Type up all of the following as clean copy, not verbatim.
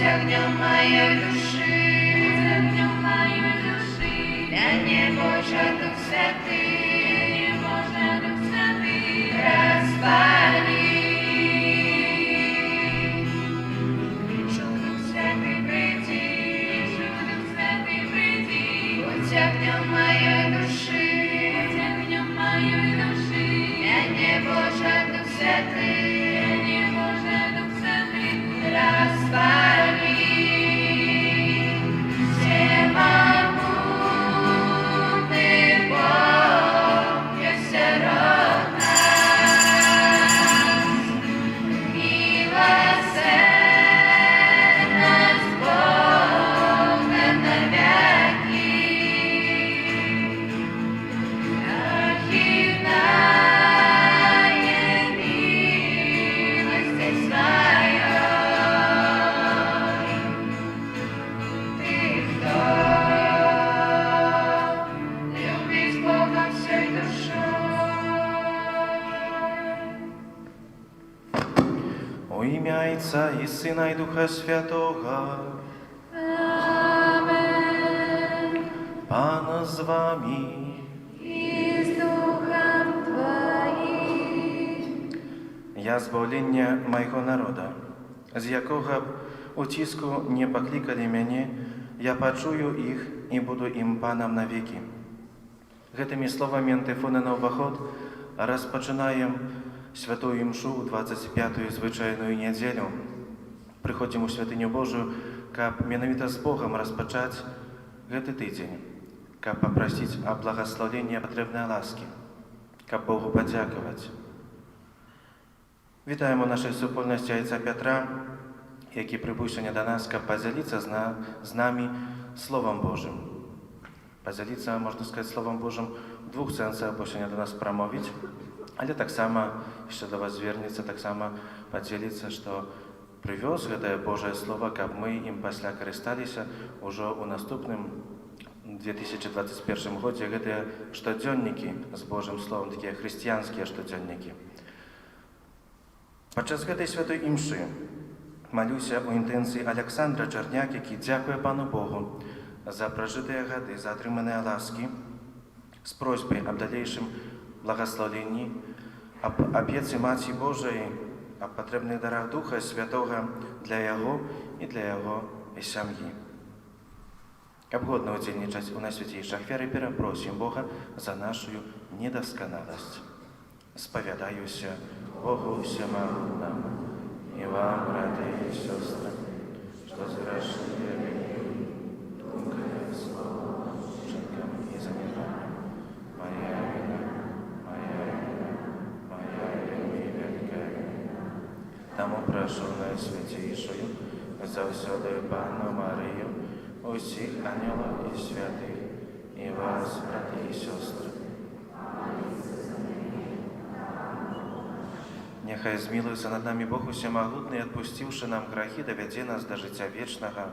Огнем моей души, для Божий Дух Святый, распали. Прошу, Дух Святый, приди, будь огнем моей души, для Божий Дух Святый, распали. Отца и Сына и Духа Святого. Amen. Пан з вами. I z duchem Twoim. Я збавлення майго народа, з якого б утиску не покликали мяне, я почую их и буду им паном навеки. Гэтымі словамі антифоны на ўваход распачынаем святую імшу ў 25-ю звычайную нядзелю. Прыходзім у святыню Божую, каб менавіта з Богам распачаць гэты тыдзень, каб папрасіць аб благаслаўленні патрэбнай ласкі, каб Богу падзякаваць. Вітаем у нашай супольнасці айца Пятра, які прыбыў сёння да нас, каб падзяліцца з намі Словам Божым. Падзяліцца, можна сказаць, Словам Божым у двух сэнсах, бо сёння да нас прамовіць, але таксама яшчэ да вас звернецца, таксама падзеліцца, што прывёз гэтае Божае Слова, каб мы ім пасля карысталіся ўжо ў наступным 2021 годзе. Гэтыя штодзённікі з Божым Словам, такія хрысціянскія штодзённікі. Падчас гэтай святой імшы малюся ў інтэнцыі Александра Чарняк, які дзякуе Пану Богу за пражытыя гады, за атрыманыя ласкі, з просьбай аб далейшым благаслаўленні, аб абецы Маці Божай, аб патрэбных дарах Духа Святога для яго і для яго сям'і. Каб годна ўдзельнічаць у найсвяцейшай ахвяры, перапросім Бога за нашу недасканаласць. Спавядаюся Богу всемогутному и вам, братья и сестры, что згрешили думками, словом, вчинками и замечанием. Моя вина, вельми великая вина. Тому прошу Найсвятейшую, завсёды Панну Марию, усіх ангелов и святых, и вас, братья и сестры. Няхай змілуецца над намі Бог усемагутны, адпусціўшы нам грахі, давядзе нас да жыцця вечнага.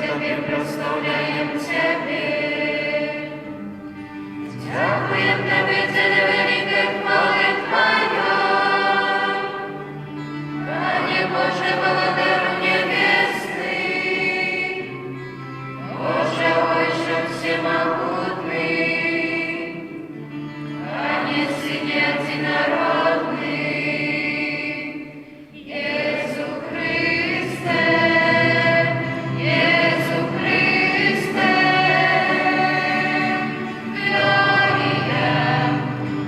Тобі прославляєм Тебе. Дякуєм Тебе за невелике хвали Твоя. Пане Боже, володарю небесний, Боже, ой, що всемогутний, Пане Сине Одинородний, Єсу Христе, Єсу Христе, Gloria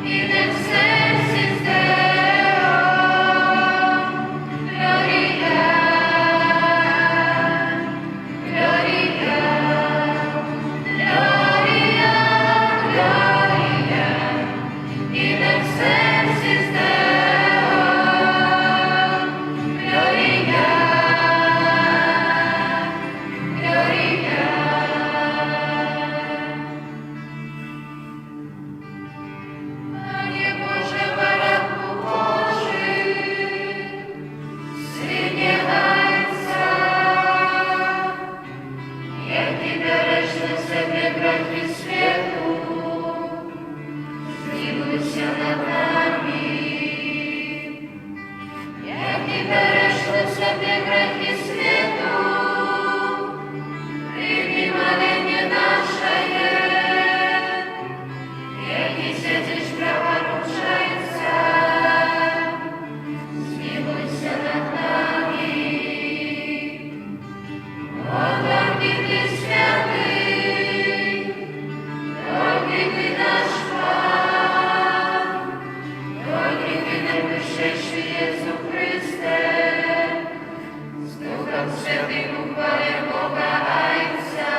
in excelsis Deo, Gloria, Gloria, Gloria, Gloria in excelsis Deo, Gloria, Gloria. Panie Boże, baranku Boży, Synie Ojca, jaki bierzesz na sobie grachy światu, zmiłuj się nad nami. Jaki bierzesz na sobie grachy światu, przyjmij molenie nasze. Jaki siedzisz praworządca, zmiłuj się nad nami. Drogi Ty święty, drogi Ty nasz Pan, drogi Ty najwyższy Jezu Chryste, z Duchem Świętym uchwalę Boga Ojca.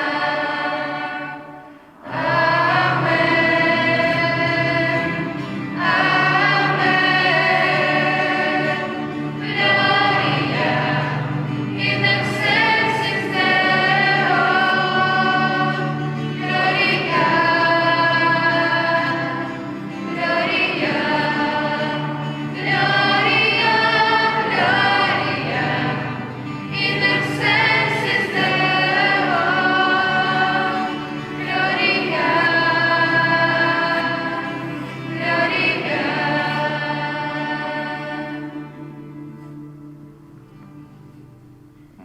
Gloria in excelsis Deo, Gloria, Gloria, Gloria, Gloria in excelsis Deo, Gloria, Gloria.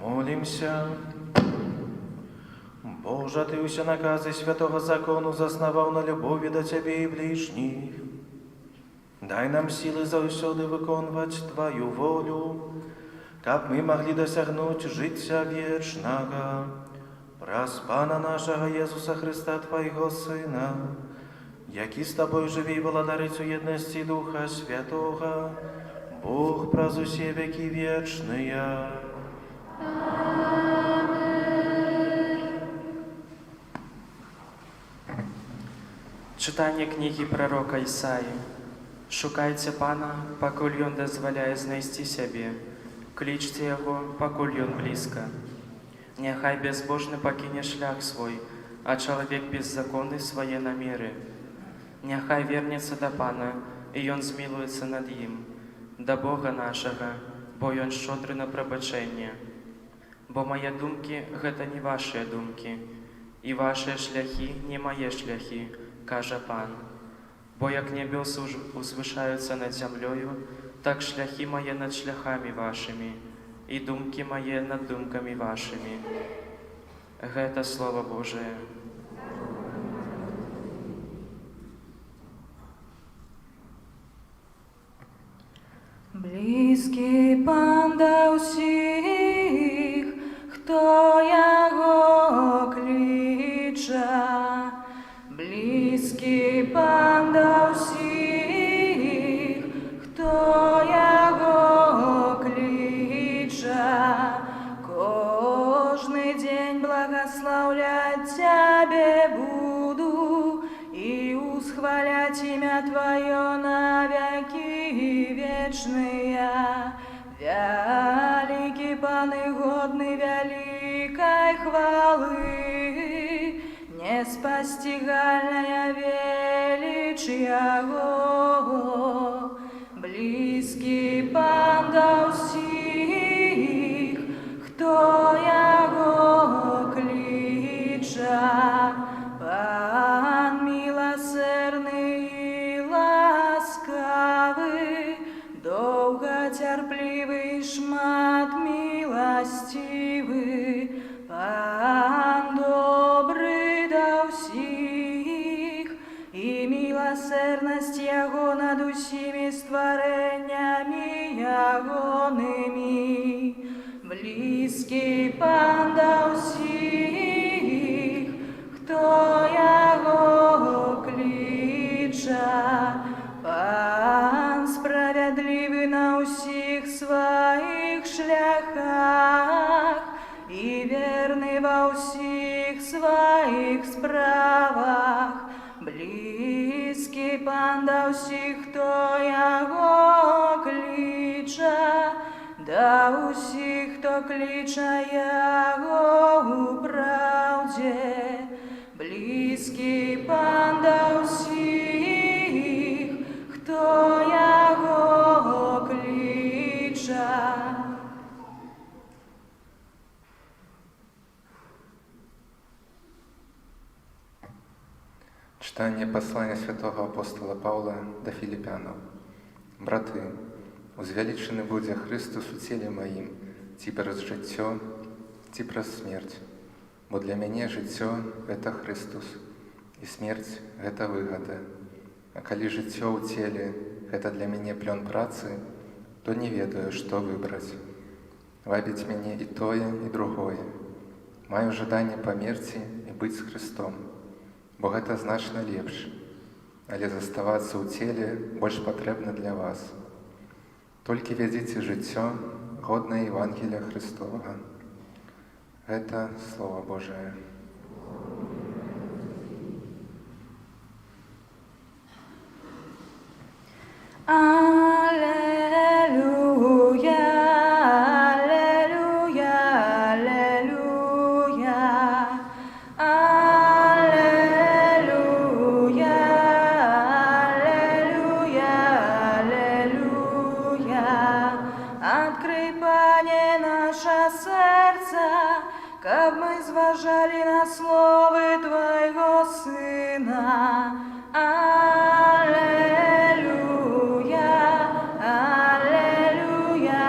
Молимся. Боже, Ти уся накази святого закону заснував на любові до Тебе і ближніх. Дай нам силы заўсёды выконваць Твою волю, каб мы могли досягнуть життя вечного. Праз Пана нашего Єсуса Христа, Твоего Сына, які з Тобою живі і владарить у єдності Духа Святого, Бог праз усе веки вечные. Читання книги пророка Ісаї. Шукайте Пана, пакуль Ён дазваляе знайсці сябе. Клічце Яго, пакуль Ён блізка. Няхай безбожны пакіне шлях свой, а чалавек беззаконны свае намеры. Няхай вернецца да Пана, і Ён змілуецца над ім, да Бога нашага, бо Ён шчодры на прабачэнне. Бо мае думкі – гэта не вашыя думкі, і вашыя шляхі – не мае шляхі, кажа Пан. Бо як нябёсы узвышаюцца над зямлёю, так шляхі мае над шляхамі вашымі, і думкі мае над думкамі вашымі. Гэта Слова Божие. Близький Пан до всіх, хто Його кличе. Близький Пан до всіх, хто Його кличе. Кожний день благословлять Тебе буду и усхвалять имя Твое навеки вечные. Великий Пан и годный великой хвалы, неспостигальная величь Его. Близкий Пан до всіх, хто Його кличе. Близький пан до всіх, хто його кличе, пан справедливий на усіх своїх шляхах і вірний во всіх своїх справах. Близький пан до всіх, хто його кличе, до усіх, хто кличе його у правді. Близький пан до всіх, хто його кличе. Читання послання святого апостола Павла до Філіп'янов. Брати, узвеличений буде Христос у тілі моїм, ці през життя, ці през смерть. Бо для мене життя – це Христос, і смерть – це вигода. А коли життя у тілі – це для мене плен праці, то не ведаю, що вибрати. Вабить мене і тое, і другое. Маю жадання померти і бути з Христом, бо гэта значна лепш, але заставацца ў целе больш патрэбна для вас. Толькі вядзіце жыццё, годнае Евангелія Христовага. Гэта Слово Божие. Аллилуйя, аллилуйя, аллилуйя, аллилуйя, аллилуйя, аллилуйя. Открой, Пане, наше серце, каб мы зважали на слово Твоего Сына. Аллилуйя, аллилуйя,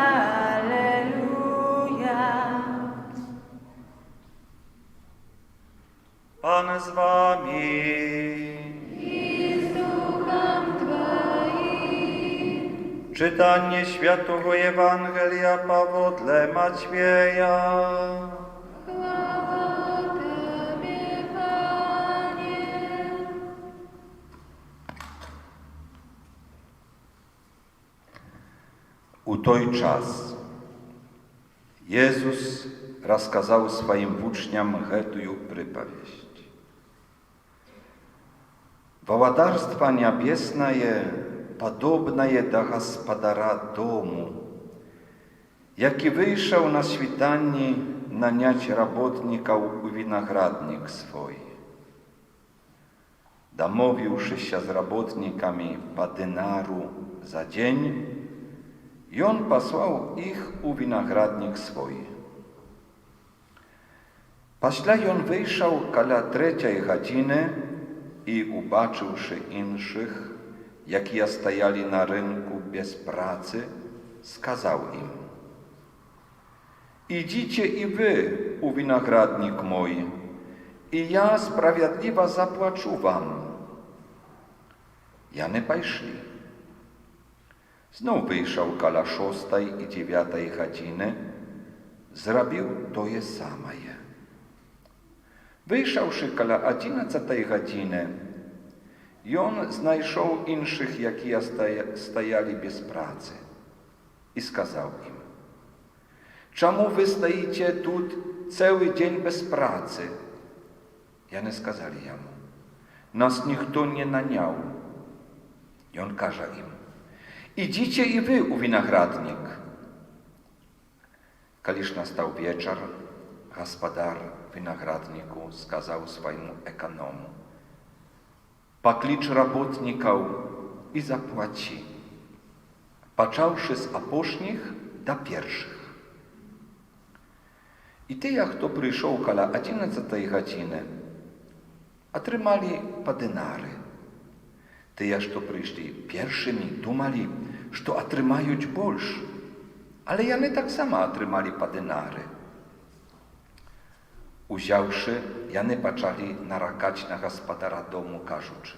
аллилуйя. Пан з вами. І з Духом Твоїм. Czytanie Świętego Ewangelia powodle Macieja. Chwała Tobie, Panie. У той час Jezus рассказал своим учням гэтую прыповесть. Владарство небесное подобное до господара дому, які вышел на світанні нанять работников у виноградник свой. Домовившись з работниками по динару за день, и он послал их у виноградник свой. Пасля ён выйшаў каля 3:00 гадзіны і, убачыўшы іншых, якія стаялі на рынку без працы, сказаў ім: «Ідзіце і вы у виноградник мой, і я справядліва заплачу вам». Яны пайшлі. Зноў выйшаў каля 6:00 і 9:00 гадзіны, зрабіў тое самае. Выйшаўшы каля 11:00 гадзіны, ён знайшоў іншых, якія стаялі без працы, і сказаў ім: «Чаму вы стаіце тут цэлы дзень без працы?» Яны сказалі яму: «Нас ніхто не наняў». Ён кажа ім: «Ідзіце і вы ў виноградник». Калі ж настаў вечар, гаспадар винограднику сказаў свайму эканому: «Пакліч работнікаў і заплаці, пачаўшы з апошніх да першых». І тыя, хто прыйшоў каля 11:00 гадзіны, атрымалі па дынары. Тыя, што прыйшлі першымі, думалі, што атрымаюць больш, але яны таксама атрымалі па дынары. Узяўшы, яны пачалі наракаць на гаспадара дому, кажучы: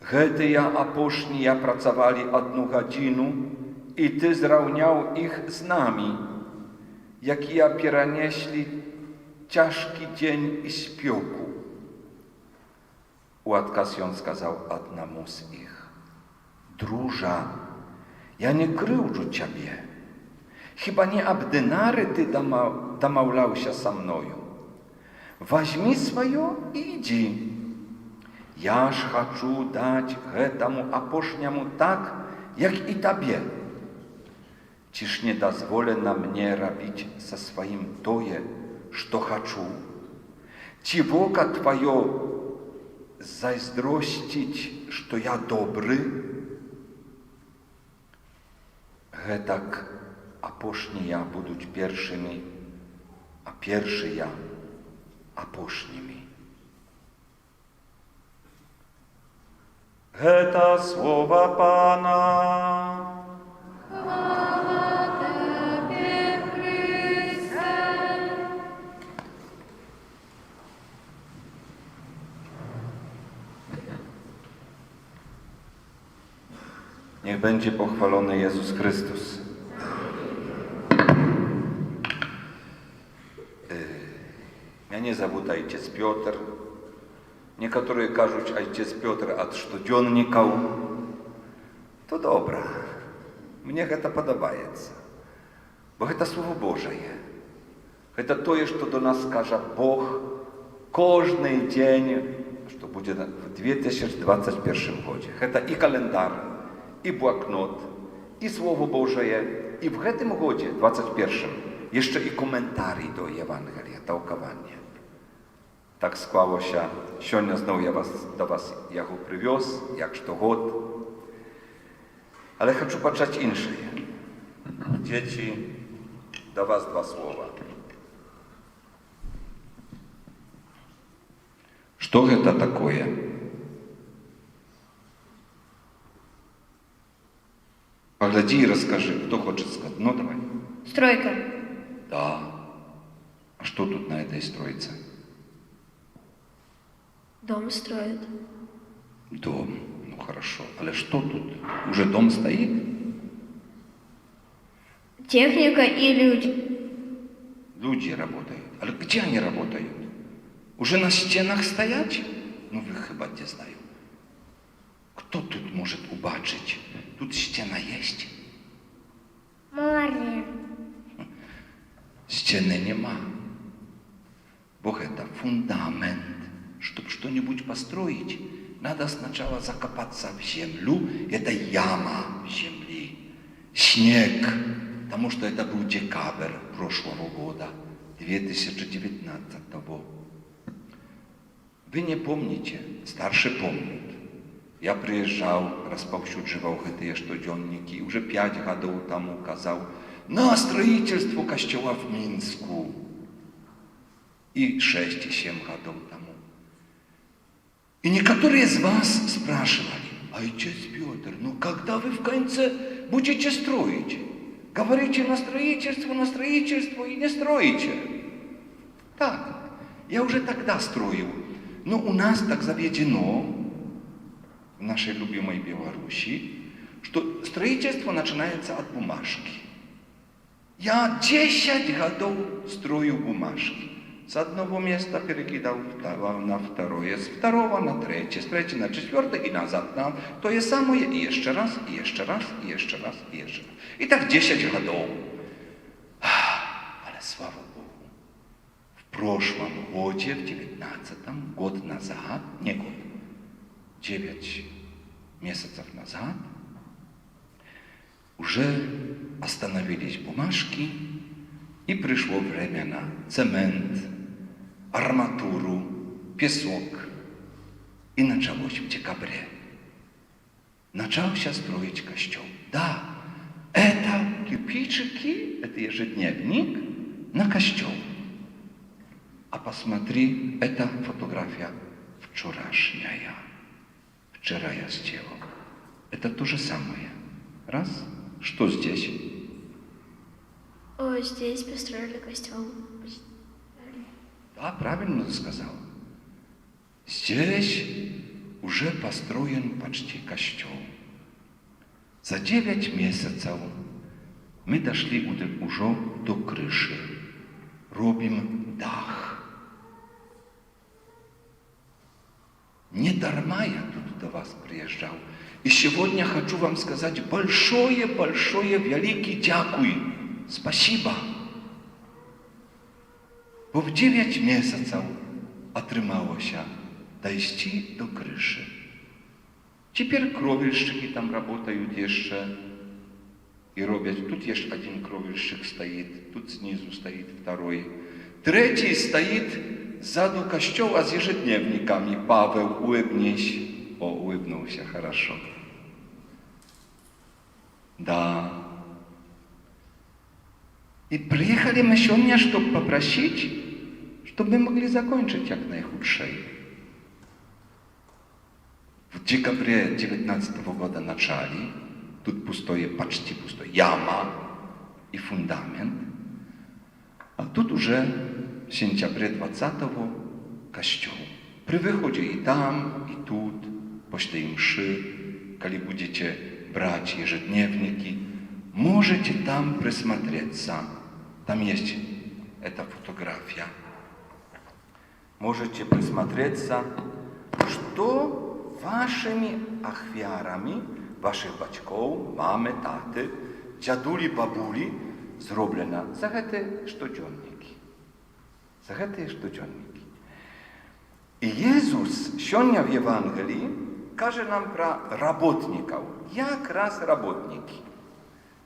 «Гэтыя апошнія працавалі 1 гадзіну, і ты зраўняў іх з намі. якія перанеслі цяжкі дзень і спёку. У адказ ён сказаў аднаму з іх: Дружа, я не крыўджу цябе. Хіба не аб дынары ты дамаўляўся са мною? Вазьмі сваё і ідзі. Я ж хачу даць гэтаму апошняму так, як і табе. Ці ж не дазволена мне рабіць са сваім тое, што хачу? Ці вока тваё зайздросціць, што я добры? Гэтак апошнія будуць першымі, а першыя апошнімі. Гэта слова Пана. Niech będzie pochwalony Jezus Chrystus. Мяне завут Айцец Пётр. Некаторыя кажуць Айцец Пётр ад штодзённікаў. То добра. Мне гэта падабаецца. Бо гэта Слово Божае. Гэта тое, што до нас кажа Бог кожны дзень, што будзе в 2021 годзе. Гэта і календар, і блакнот, і Слово Божае, і в гэтым годзе, 21, яшчэ і каментарый до Евангелія, толковання. Так склалося, сёння зноў я до вас яго прывёз, як штогод. Але хачу пачаць іншае. Дзеці, до вас два слова. Што гэта такое? Погляди и расскажи, кто хочет сказать. Ну, давай. Стройка. Да. А что тут на этой стройце? Дом строят. Дом. Ну, хорошо. Але что тут? Уже дом стоит? Техника и люди. Люди работают. Але где они работают? Уже на стенах стоять? Ну, вы chyba не знаю. Кто тут может убачить? Тут стена есть? Море. Стены нема. Бог это фундамент. Чтобы что-нибудь построить, надо сначала закопаться в землю. Это яма земли. Снег. Потому что это был декабрь прошлого года, 2019-го. Вы не помните, старшие помнят. Я приезжал, распаўсюджваў гэтыя штодзённікі, уже 5 гадоў таму казаў на строительство касцёла в Минску. И 6 и 7 годов тому. И некоторые из вас спрашивали: Айцец Пётр, ну когда вы в конце будете строить? Говорите на строительство и не строите. Так, я уже тогда строил. Но у нас так заведено, в нашей любимой Беларуси, что строительство начинается от бумажки. Я 10 годов строю бумажки. С одного места перекидал на второе, с второго на третье, с третьего на четвертое и назад на то же самое, и еще раз, и еще раз, и еще раз, и еще раз. И так 10 годов. Але слава Богу, в прошлом годе, в 19-м, год назад, не год, 9 месяцев назад, уже остановились бумажки, и пришло время на цемент, арматуру, песок. И началось в декабре. Начался строить костел. Да, это кирпичики, это ежедневник на костел. А посмотри, это фотография вчерашняя. Вчера я сделал. Это то же самое. Раз. Что здесь? О, здесь построили костел. Да, правильно ты сказал. Здесь уже построен почти костел. За 9 месяцев мы дошли уже до крыши, робим дах. Не дарма я тут до вас приезжал. И сегодня хочу вам сказать большое-большое, великий дякуй. Спасибо. Бо в 9 месяцев отрымалося дойти до крыши. Теперь кровельщики там работают еще и робят. Тут есть один кровельщик стоит, тут снизу стоит второй. Третий стоит сзаду костела с ежедневниками. Павел, улыбнись. О, улыбнулся, хорошо. Да. И приехали мы сегодня, чтобы попросить, чтобы мы могли закончить как наихудшее. В декабре 2019 года начали, тут пустое, почти пустое, яма и фундамент. А тут уже в сентябре 20-го костел. При выходе и там, и тут, после мши, коли будете брать ежедневники, можете там присмотреться. Там есть эта фотография. Можете присмотреться, что вашими ахвярами, ваших батьков, мамы, таты, дядули, бабули зроблено за эти щоденники. За эти щоденники. И Иисус сегодня в Евангелии каже нам про работников. Як раз работники.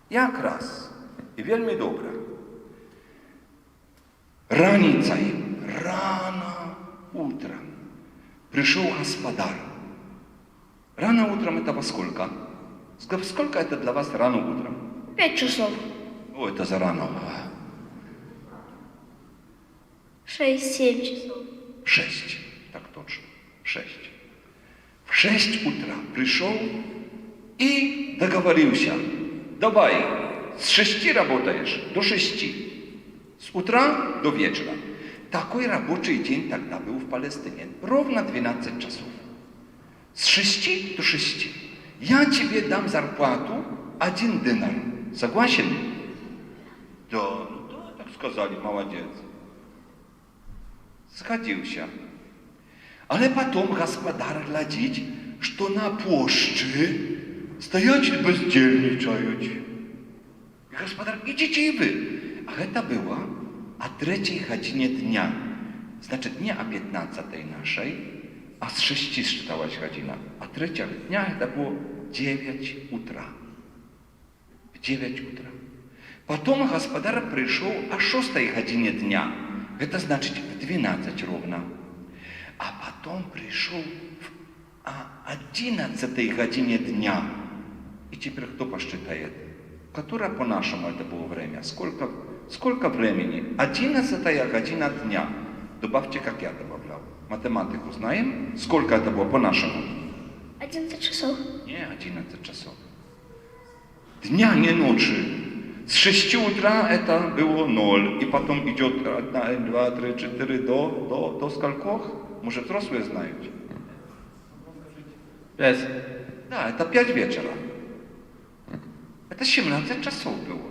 Як раз. И вельми добре. Раницей, рано утром пришел господар. Рано утром это во сколько? Сколько это для вас рано утром? 5 часов. О, это зарано. 6-7 часов. 6. Так точно. 6. В 6 утра пришел и договорился. Давай, с 6 работаешь до 6. С утра до вечера. Такой рабочий день тогда был в Палестине. Ровно 12 часов. С 6 до 6. Я тебе дам зарплату 1 динар. Согласен? Да, так сказали, молодец. Сходился. Але потом господар глядит, что на почте стоять бездельничают. И господар, идите и вы. А это было о 3 године дня. Значит, не о 15 нашей, а с 6 считалась година. А 3 дня это было 9 утра. В 9 утра. Потом господар пришел о 6 године дня. Это значит в 12 ровно. А потом пришел о 11 године дня. И теперь кто посчитает? Которое по-нашему это было время? Сколько времени? 11 година дня. Добавьте, как я добавлял. Математику знаем? Сколько это было по-нашему? 11 часов. Не, 11 часов. Дня, не ночи. С 6 утра это было 0. И потом идет 1, 2, 3, 4 до скольких? Может, взрослые знают? 5. Да, это 5 вечера. Это 17 часов было.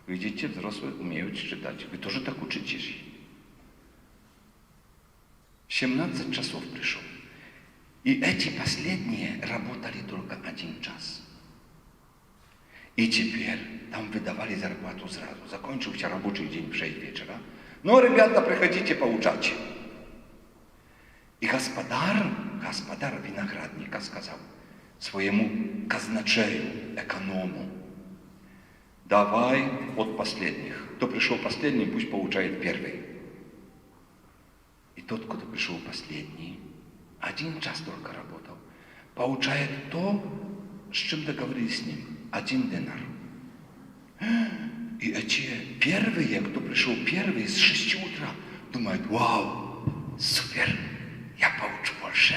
Видите, взрослые умеют читать. Вы тоже так учитесь. 17 часов пришел. И эти последние работали только 1 час. И теперь там выдавали зарплату сразу. Закончился рабочий день в 6 вечера. Ну, ребята, приходите поучать. И господар виноградника сказал своему казначею, эконому: давай от последних. Кто пришел последний, пусть получает первый. И тот, кто пришел последний, 1 час только работал, получает то, с чем договорились с ним. 1 динар. И эти первые, кто пришел первый с 6 утра, думают: вау, супер, я получу больше.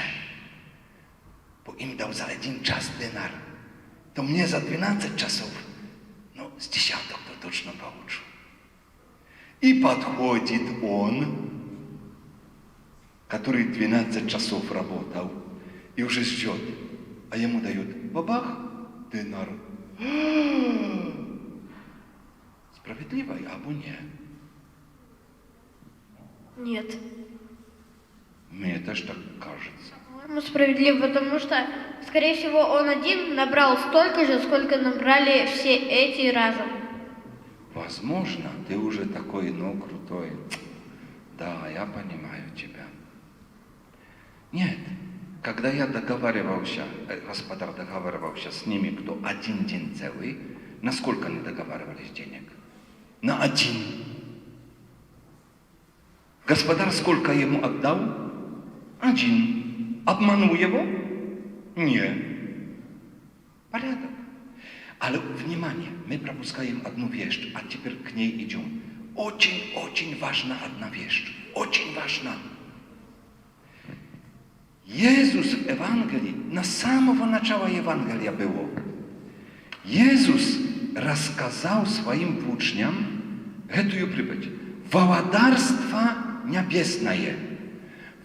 Бо им дал за 1 час динар. То мне за 12 часов, ну, с десяток то точно получу. И подходит он, который 12 часов работал, и уже ждет. А ему дают бабах, динар. Справедливой або не? Нет. Мне тоже так кажется. По-моему, справедливо, потому что, скорее всего, он один набрал столько же, сколько набрали все эти разом. Возможно, ты уже такой, ну, крутой. Да, я понимаю тебя. Нет, когда я договаривался, господар договаривался с ними, кто один день целый, на сколько они договаривались денег? На один. Господар сколько ему отдал? Один. Обманул его? Нет. Порядок. Але, внимание, мы пропускаем одну вещь, а теперь к ней идем. Очень важна одна вещь. Очень важна. Jezus w Ewangelii, na samego начала Ewangelia było. Jezus рассказал своим учням эту притчу. Володарство небесное.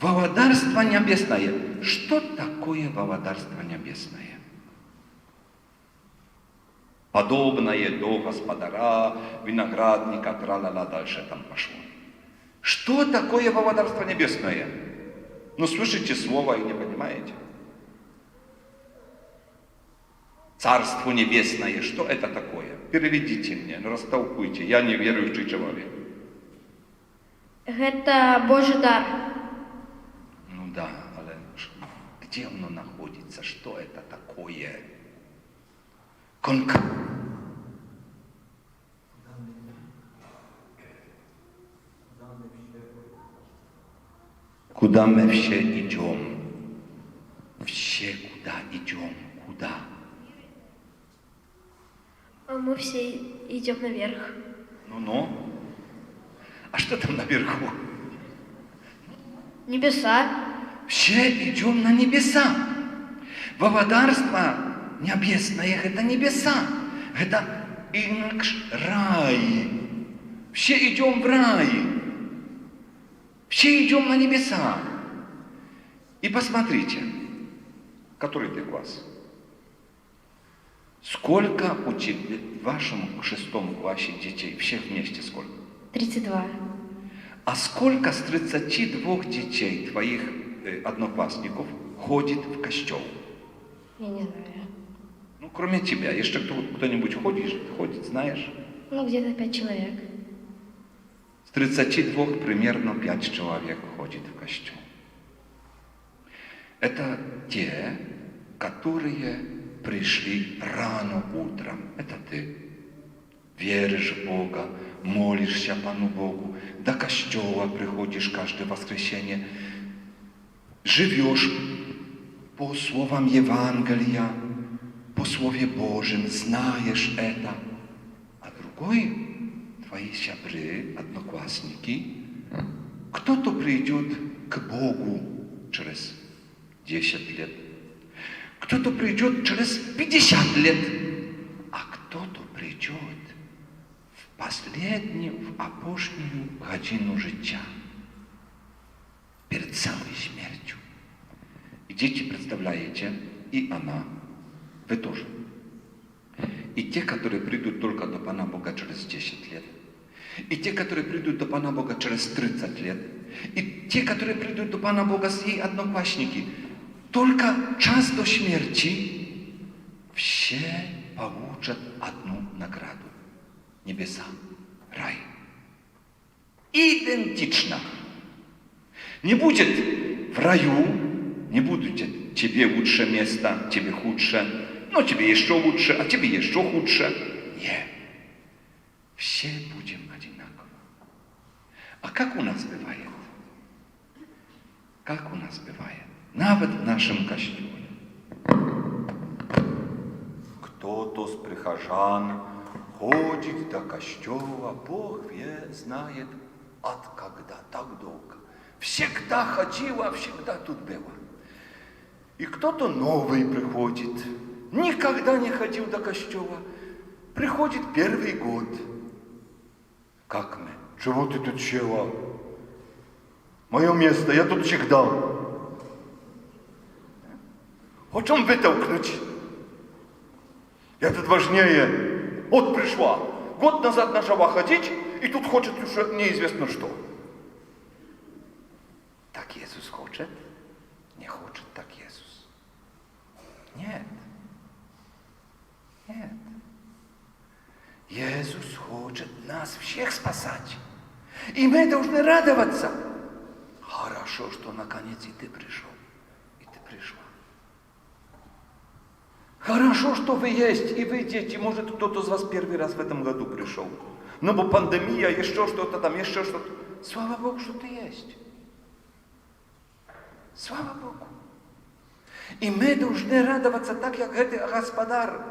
Володарство небесное. Что такое володарство небесное? Подобное до господара, виноградника, тра-ла-ла, дальше там пошло. Что такое володарство небесное? Ну, слышите слово и не понимаете. Царство небесное, что это такое? Переведите мне, ну, растолкуйте, я не верующий человек. Это Божий дар. Ну да, але где оно находится? Что это такое? Куда мы все идем? Все куда идем? Куда? Мы все идем наверх. Ну-ну. А что там наверху? Небеса. Все идем на небеса. Володарство небесное – это небеса. Это рай. Все идем в рай. Все идем на небеса. И посмотрите, который ты класс? Сколько у тебя в вашем 6 классе детей? Всех вместе сколько? 32. А сколько с 32 детей твоих одноклассников ходит в костел? Я не знаю. Ну, кроме тебя. Еще кто-нибудь ходит, знаешь? Ну, где-то 5 человек. С 32 примерно 5 человек ходит в костел. Это те, которые пришли рано утром. Это ты. Веришь в Бога, молишься Пану Богу, до костела приходишь каждое воскресенье, живешь по словам Евангелия, по Слове Божьим, знаешь это. А другой, твои сябры, одноклассники, кто-то придет к Богу через 10 лет, кто-то придет через 50 лет, а кто-то придет в последнюю, в опошнюю годину життя, перед самой смертью. И дети, представляете, и она, вы тоже. И те, которые придут только до Пана Бога через 10 лет, и те, которые придут до Пана Бога через 30 лет, и те, которые придут до Пана Бога с ей одноклассники, только час до смерти все получат одну награду. Небеса, рай. Идентично. Не будет в раю, не будет тебе лучше место, тебе худше, но тебе еще лучше, а тебе еще худше. Нет. Все будем одинаково. А как у нас бывает? Как у нас бывает? Nawet в нашем костеле. Кто-то с прихожан ходит до костела, Бог знает, от когда так долго. Всегда ходила, всегда тут была. И кто-то новый приходит, никогда не ходил до костела, приходит первый год. Как мы? Чего ты тут чела? Мое место, я тут всегда. Хочем вытолкнуть. Я тут важнее. Вот пришла. год назад начала ходить, и тут хочет уже неизвестно что. Так Иисус хочет? Не хочет так Иисус. Нет. Нет. Иисус хочет нас всех спасать. И мы должны радоваться. Хорошо, что наконец и ты пришел. И ты пришла. Хорошо, что вы есть, и вы дети. Может, кто-то из вас первый раз в этом году пришел. Но бы пандемия, еще что-то там, еще что-то. Слава Богу, что ты есть. Слава Богу. И мы должны радоваться так, как этот Господар,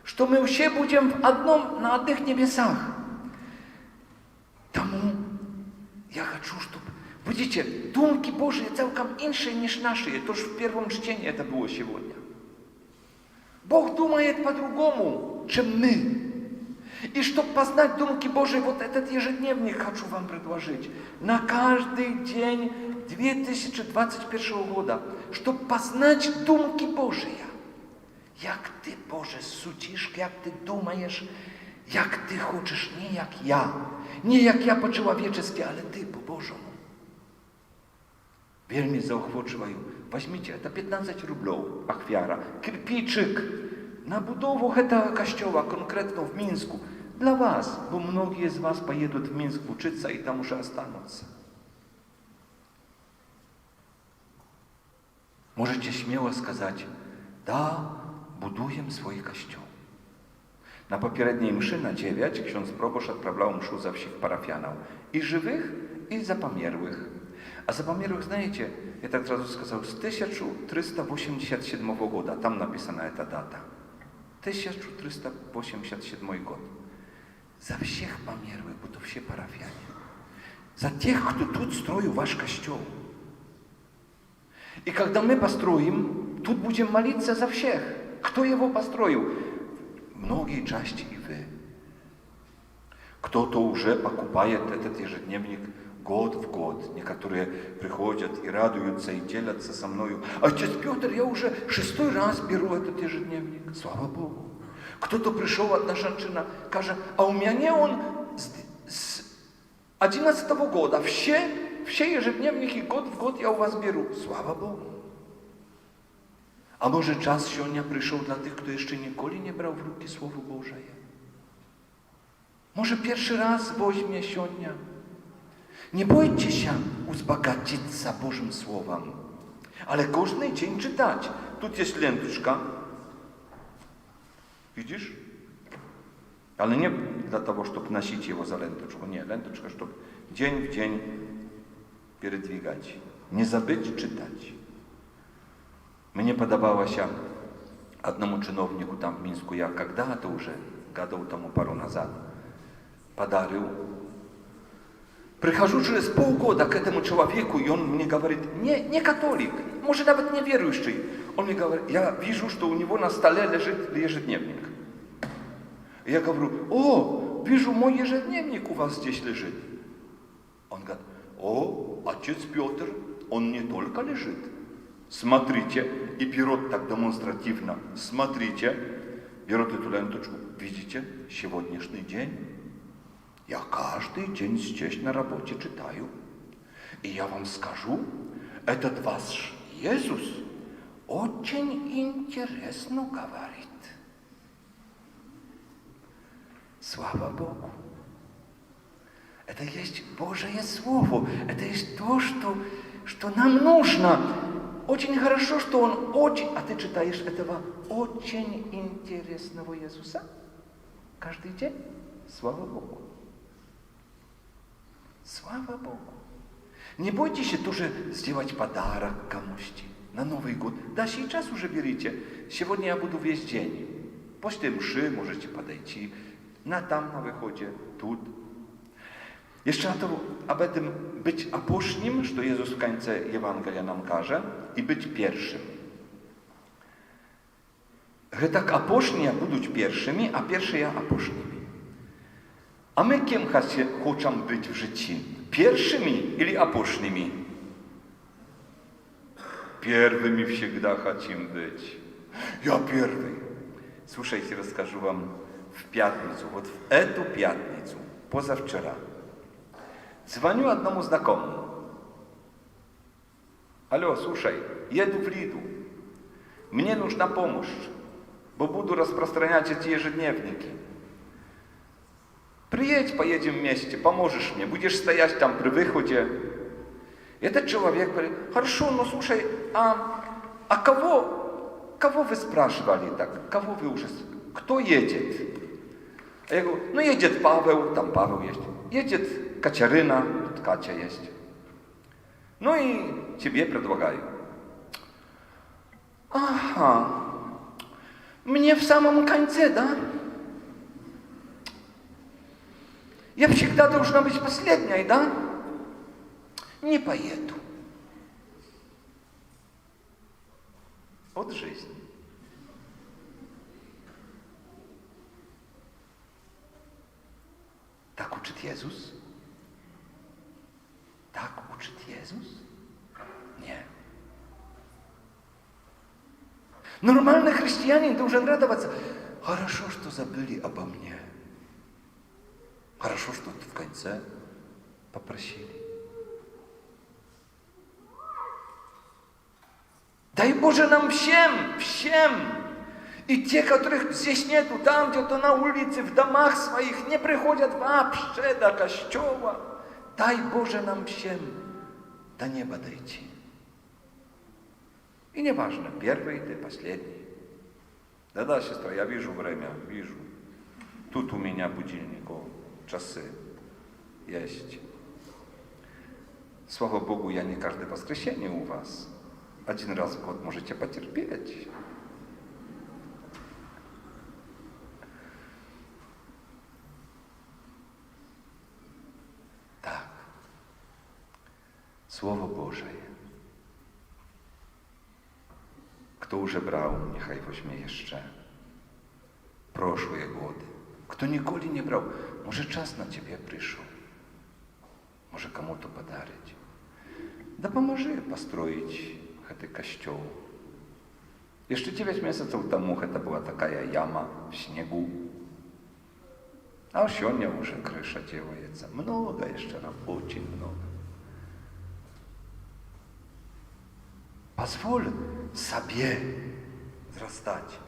что мы все будем на одних небесах. Тому я хочу, чтобы... Видите, думки Божьи целком іншие, ніж наши. Это же в первом чтении это было сегодня. Бог думает по-другому, чем мы. И чтобы познать думки Божьи, вот этот ежедневник хочу вам предложить. На каждый день 2021 года, чтобы познать думки Божьи. Як ти, Боже, судиш, як ти думаєш, як ти хочеш, не як я. Не як я по-человечески, але ти по-Божому. Вельми заохочиваю. Возьмите, это 15 рублей, ахвяра, кирпичик на будову этого костела, конкретно в Минску. Для вас, бо многие из вас поедут в Минск учиться и там уже останутся. Можете смело сказать, да, будуем свой костел. Na poprzedniej mszy na 9 ksiądz proboszcz odprawiał mszę za wszystkich parafianów. I żywych, i zapomniałych. A zapomniałych, знаете, ja tak zrazu сказал, z 1387 года. Tam napisana ta data. 1387 год. За всех померлых, будто все парафиане. За тех, кто тут строил ваш костел. И когда мы построим, тут будем молиться за всех. Кто его построил? Многие части и вы. Кто-то уже покупает этот ежедневник год в год. Некоторые приходят и радуются, и делятся со мною. Отец Петр, я уже 6-й раз беру этот ежедневник. Слава Богу. Кто-то пришел, одна женщина, каже, а у меня он с 11-го года. Все ежедневники год в год я у вас беру. Слава Богу. A może czas сегодня przyszedł dla tych, kto jeszcze nigdy nie brał w ruki Słowo Boże? Może pierwszy raz weźmie сегодня. Nie bójcie się uzbogacić Bożym Słowem, ale każdy dzień czytać. Tu jest lentyczka. Widzisz? Ale nie dla tego, żeby nosić ją za lentyczką. Nie, lentyczka, żeby dzień w dzień передвигać. Nie zabyć czytać. Мне подобалось одному чиновнику там в Минску, я когда-то уже, годов тому пару назад, подарил. Прихожу через полгода к этому человеку, и он мне говорит, не католик, может даже не верующий. Он мне говорит, я вижу, что у него на столе лежит ежедневник. И я говорю, о, вижу, мой ежедневник у вас здесь лежит. Он говорит, о, отец Петр, он не только лежит. Смотрите, и берет так демонстративно, смотрите, берет эту ленточку, видите, сегодняшний день, я каждый день здесь на работе читаю, и я вам скажу, этот ваш Иисус очень интересно говорит. Слава Богу! Это есть Божие Слово, это есть то, что нам нужно. Очень хорошо, что он очень... А ты читаешь этого очень интересного Иисуса каждый день? Слава Богу. Слава Богу. Не бойтесь тоже сделать подарок кому-то на Новый год. Да, сейчас уже берите. Сегодня я буду весь день. После мши можете подойти. Там на выходе, тут. Jeszcze об этом być aposznim, что Jezus w końcu Ewangelia nam każe, i być pierwszym. Że tak aposznie będą pierwszymi, a pierwsze aposznymi. A my kim chcemy być w życiu? Pierwszymi или aposznymi? Pierwszymi всегда хотим być. Ja pierwszy. Słuchajcie, rozkażę wam в пятницу, вот в эту пятницу, позавчера, звоню одному знакомому. Алло, слушай, еду в Лиду. Мне нужна помощь, бо буду распространять эти ежедневники. Приедь, поедем вместе, поможешь мне, будешь стоять там при выходе. Этот человек говорит, хорошо, но слушай, а кого вы спрашивали так? Кого вы уже, кто едет? А я говорю, ну едет Павел, там Павел есть. Едет Катерина, тут Катя есть. Ну и тебе предлагаю. Ага, мне в самом конце, да? Я всегда должна быть последней, да? Не поеду. Вот жизнь. Так учит Иисус? Так учит Иисус? Нет. Нормальный христианин должен радоваться. Хорошо, что забыли обо мне. Хорошо, что в конце попросили. Дай Боже нам всем. И те, которых здесь нету, там где-то на улице, в домах своих, не приходят вообще до костела. Дай Боже нам всем до неба дойти. И не важно, первый ты, последний. Да-да, сестра, я вижу время, вижу. Тут у меня будильник, часы есть. Слава Богу, я не каждое воскресенье у вас. Один раз в год можете потерпеть. Так. Слово Божие. Kto уже брал, niechaj weźmie jeszcze. Прошлые годы. Кто николи не брал, может, час на тебе пришел. Может, кому-то подарить. Да поможи построить этот костел. Jeszcze 9 месяцев тому это была такая яма в снегу. А сегодня уже крыша делается. Много еще раз, очень много. Позволь sobie wzrastać.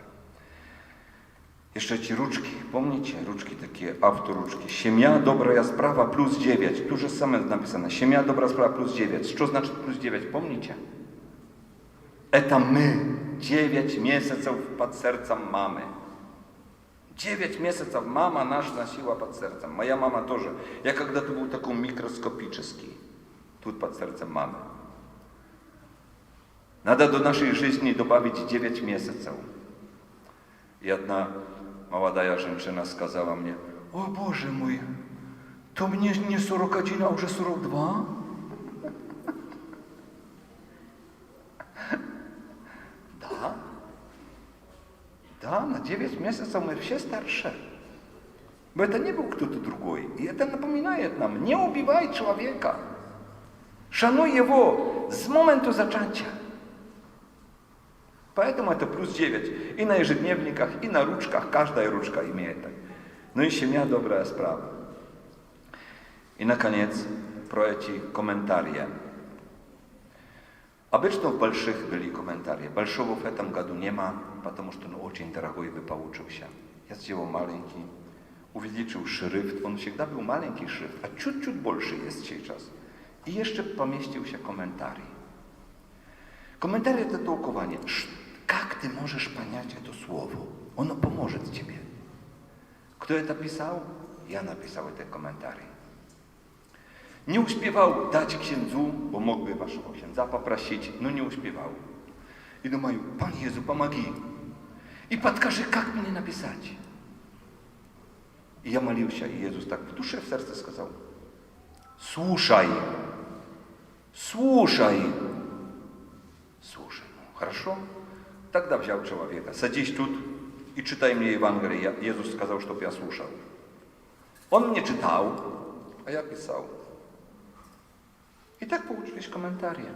Jeszcze ci ruczki, pomните, ruczki takie, autoruczki. Siemia, dobra sprawa plus 9. Tu же same napisane. Siemia, dobra sprawa plus 9. Co znaczy plus 9? Pomните? Это мы 9 месяцев под сердцем мамы. 9 месяцев мама наша носила под сердцем. Моя мама тоже. Я когда-то был такой микроскопический. Тут под сердцем мамы. Надо до нашей жизни добавить 9 месяцев. И одна молодая женщина сказала мне, о Боже мой, то мне не 41, а уже 42. Да. Да, на 9 месяцев мы все старше. Но это не был кто-то другой. И это напоминает нам, не убивай человека. Шануй его с момента зачатия. Поэтому это плюс 9. И на ежедневниках, и на ручках. Каждая ручка имеет так. Ну и семья добрая справа. И, наконец, про эти комментарии. Обычно в больших были комментарии. Большого в этом году нема, потому что он очень дорогой бы получился. Я сделал маленький, увеличил шрифт. Он всегда был маленький шрифт, а чуть-чуть больше есть сейчас. И еще поместился комментарий. Комментарий – это толкование. Как ты можешь понять это слово? Оно поможет тебе. Кто это писал? Я написал этот комментарий. Не успевал дать księdzu, bo мог бы вашего księdza попросить, но не успевал. И думаю, Пан Иисус, помоги. И подкажи, как мне написать. И я молился, и Иисус так в душе, в сердце сказал, слушай, слушай. Слушай, ну хорошо. Тогда взял человека, садись тут и читай мне Евангелие. Иисус сказал, чтобы я слушал. Он мне читал, а я писал. И так получились комментарии.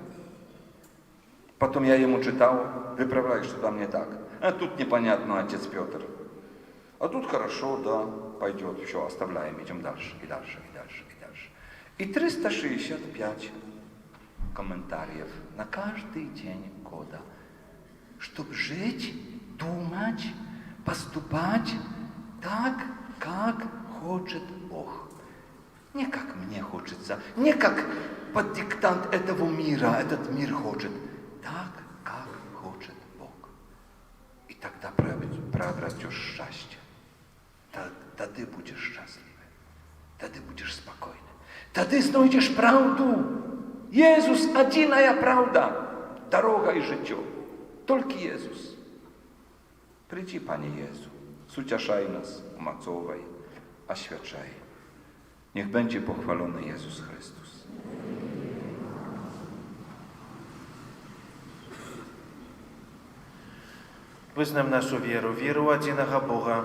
Потом я ему читал, выправляй, что там не так. А тут непонятно, отец Петр. А тут хорошо, да, пойдет, все, оставляем, идем дальше, и дальше, и дальше, и дальше. И 365 комментариев на каждый день года, чтобы жить, думать, поступать так, как хочет Бог. Не как мне хочется, не как под диктант этого мира этот мир хочет, так, как хочет Бог. И тогда приобретешь счастье. Тогда ты будешь счастливый, тогда ты будешь спокойный, тогда ты знайдешь правду. Иисус одиная правда, дорога и життя. Только Иисус. Приди, Panie Jezu, ucieszaj nas, umacowaj, oświadczaj. Niech będzie pochwalony Jezus Chrystus. Визнам нашу віру, віру в одиного Бога.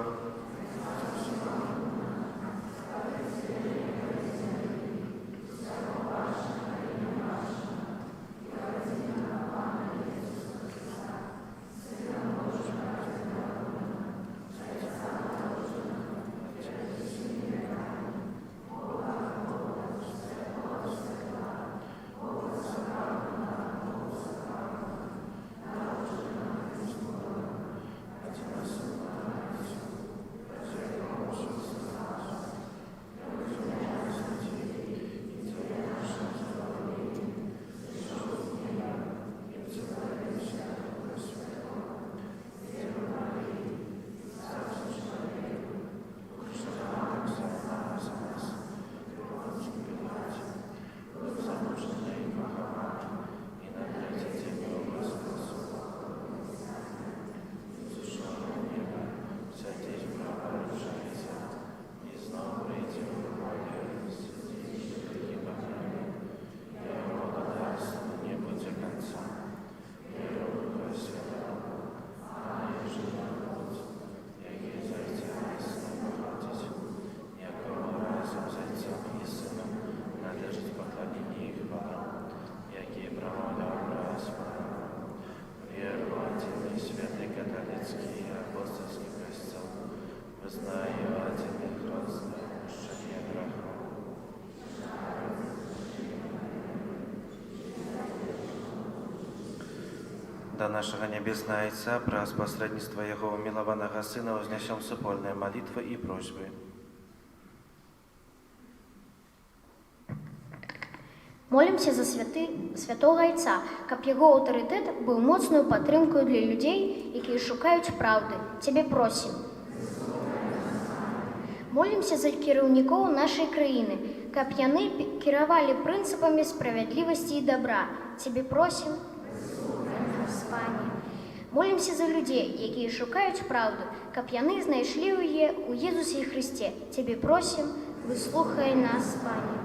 Да нашего Небесного Отца, праз посредництва Его умилованного Сына, вознесем супольные молитвы и просьбы. Молимся за святого Отца, каб його авторитет був моцною підтримкою для людей, які шукають правди. Тебе просим. Молимся за кіраўнікоў нашай краіны, каб яны кіравалі прынцыпамі справядлівасці і добра. Тебе просим. Пане. Молимся за людей, якія шукаюць правду, каб яны знайшлі яе ў Езусе Христе. Тебе просим, выслухай нас, Пане.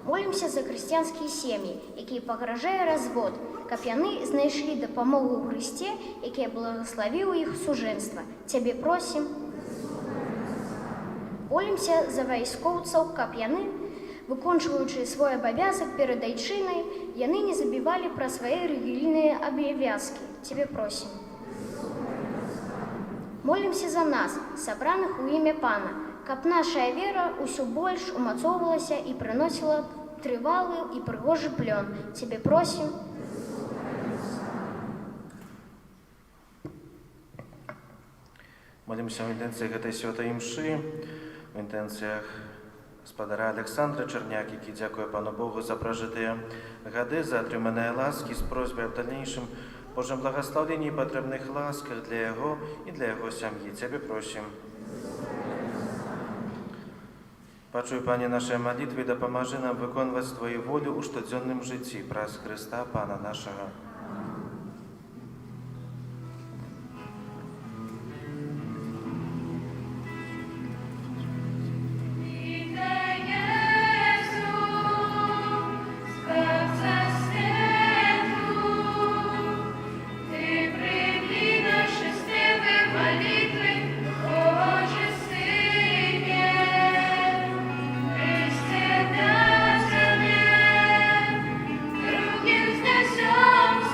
Молимся за хрысціянскія сем'і, якія пагражае развод, каб яны знайшлі дапамогу ў Христе, які благословіў іх сужэнства. Тебе просим. Молимся за вайскоўцаў, каб яны, выкончваючы свой абавязак перад айчынай, яны не забівалі пра свае рэлігійныя абавязкі. Тебе просим. Молимся за нас, сабраных у імя Пана, каб наша вера ўсё больш умацоўвалася і прыносіла трывалы і прыгожы плён. Тебе просим. Молимся в інтенціях гэтай святой мшы, в інтенціях Спадара Александра Черняк, які дякує Пану Богу за прожитые гады, за атрыманыя ласки, з просьбай аб дальнейшым Божьем благословении и потребных ласках для Его и для Его семьи. Тебе просим. Пачуй, Пане, нашей молитвы, да поможи нам выконывать Твою волю у штодзённым житті, праз Христа, Пана нашего. Другим снесем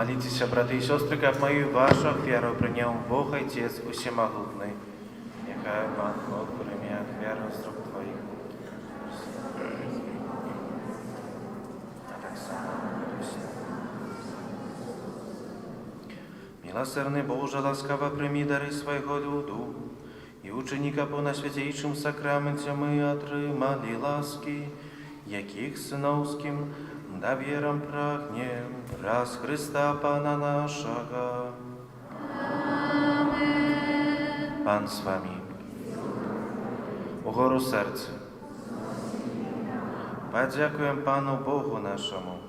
Молитесь, браты и сестры, как мою вашу веру принял Бог Отец Всемогутный. Нехай Пан Бог примет веру с рук твоих. А так само Милосердный Боже, ласкаво прими дары своего люду, и ученика по наисвятейшим сакраменте мы отрымали ласки, яких сыновским довером прагнем, раз Христа Пана нашего. Аминь. Пан с вами. Угору серце. Подякуем Пану Богу нашему.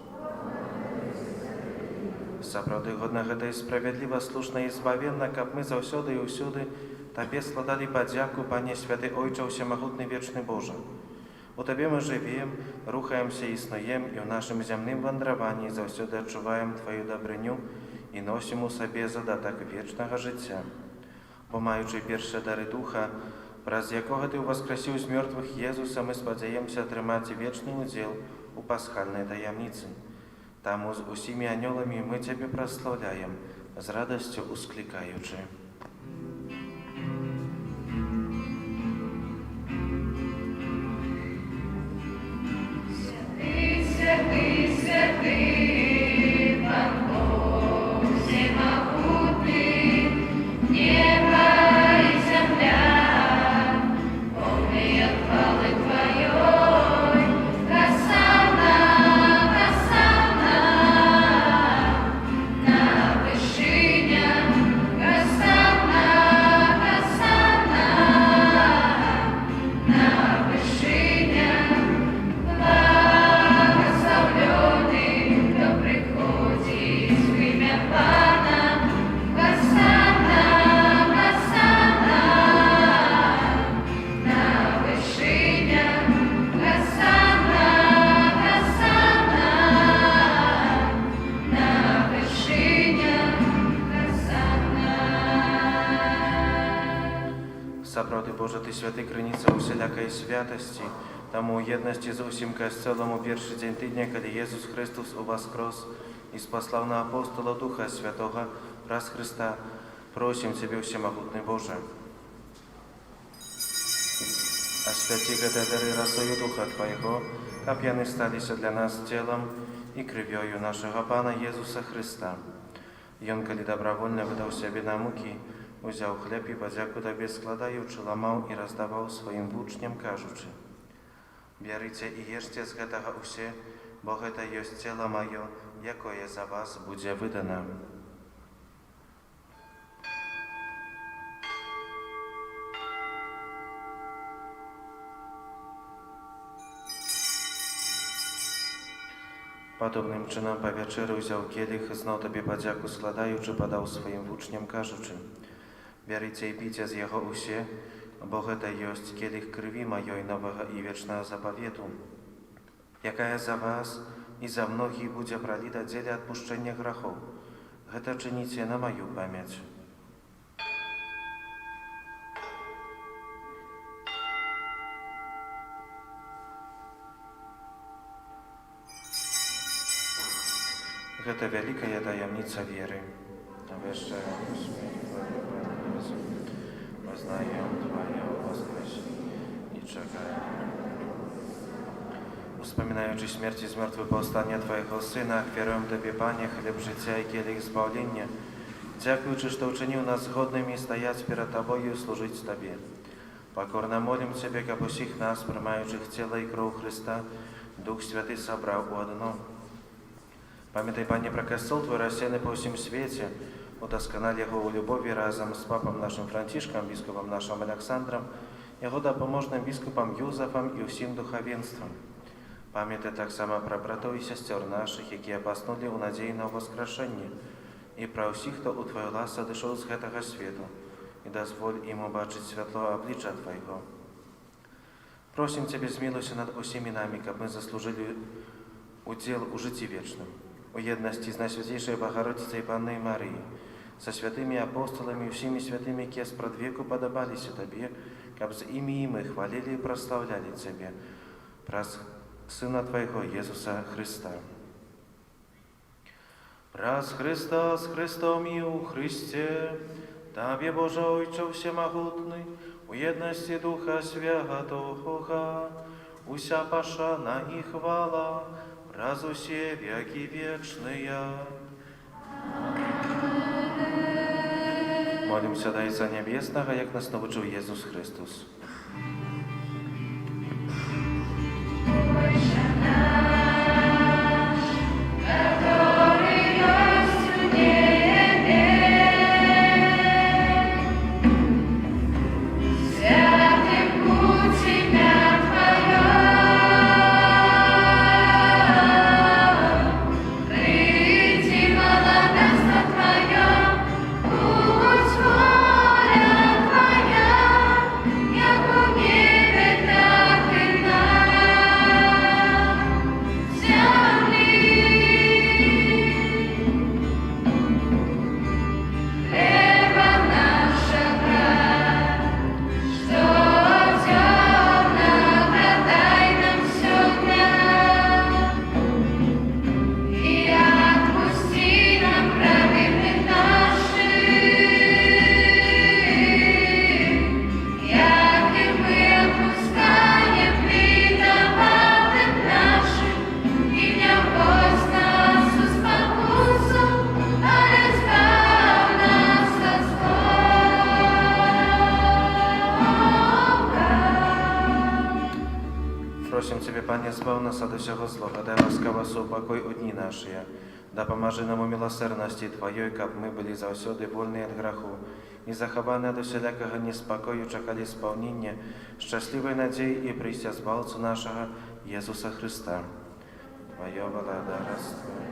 Сапраўды годна гэта і справядліва, слушна і збавенна, каб мы заўсёды і ўсюды Табе складалі падзяку, Пане Святы Ojcze Всемогутный Вечный Боже. У Табе мы жывем, рухаемся і існуем, і ў нашым зямным вандраванні заўсёды адчуваем Тваю дабрыню і носім у сабе задатак вечнага жыцця. Бо маючы першыя дары Духа, праз якога Ты ўваскрасіў з мёртвых Езуса, мы спадзяемся атрымаць вечны удзел у пасхальнай таямніцы. Таму з усімі анёламі мы Цябе праслаўляем, з радасцю усклікаючы. Сапраўды, Боже, Ты святы, крыніца усялякай святасці, таму ў еднасці з усім касцёлам у першы дзень тыдня, калі Езус Христос уваскрос і спаслаў на апостола Духа Святога праз Христа, просім Цябе, Всемогутны Боже. Асвяці гэтыя дары расою Духа Твайго, каб яны сталіся для нас целам і крывёю нашага Пана Езуса Христа. Ён, калі добравольна выдаў сябе на мукі, узяў хлеб і падзяку Табе складаючы, ламаў і раздаваў сваім вучням, кажучы: «Бярыце і ешце з гэтага ўсе, бо гэта ёсць цела маё, якое за вас будзе выдана». Падобным чынам па вячэры ўзяў келіх, зноў Табе падзяку складаючы, падаў сваім вучням, кажучы: «Бярыце і піце з яго ўсе, бо гэта ёсць келіх крыві маёй новага і вечнага запавету, якая за вас і за многіх будзе праліта дзеля адпушчэння грахоў. Гэта чыніце на маю памяць». Гэта вялікая таямніца веры. Обещаем смерть Твою, познаем Твое воскресение и чекаем. Успоминаючи смерть и мертвое повстание Твоего Сына, веруем Тебе, Пане, хлеб життя и келих збавлення, дякуючи, что учинил нас годными стоять перед Тобою и служить Тебе. Покорно молим Тебе, как усіх нас, приймаючих тіло і кров Христа, Дух Святый собрав у одно. Пам'ятай, Пане, про костел Твой, рассеянный по всем свете, удосконали его у любови разом с папом нашим Францишком, біскупом нашим Александром, его допоможным біскупом Юзефом и усім духовенством. Пам'ятай так само про братов и сестер наших, які поснули у надеї на воскрешення, і про усіх, хто у Твою ласу дійшов з гэтага свету, і дозволь им убачить світло обличчя Твоего. Просим Тебе, змилуйся над усіми нами, каб мы заслужили удел у житті вечном, у єдності з Найсвятейшей Богородицей Панной Марии, со святыми апостолами и всеми святыми, які спрадвеку подобалися Тебе, каб з ими и мы хвалили и прославляли Тебе, праз Сына Твоего, Иисуса Христа. Раз Христос Христом і у Христе, Табі Боже Ойче всемогутний, у єдності Духа Святого, уся пошана і хвала, раз усе веки вечные. Молимся до Отца Небесного, як нас навчив Єсус Христос. Просим Тебе, Пане, збав нас от усього злого, дай ласкаво супокой одні наші, да поможи нам у милосердності Твоєї, каб ми були завсюди вольні від граху, і заховані від усілякого неспокою, чекали сповнення щасливої надії і прийстя збавцю нашого Єсуса Христа. Твоя влада раствує.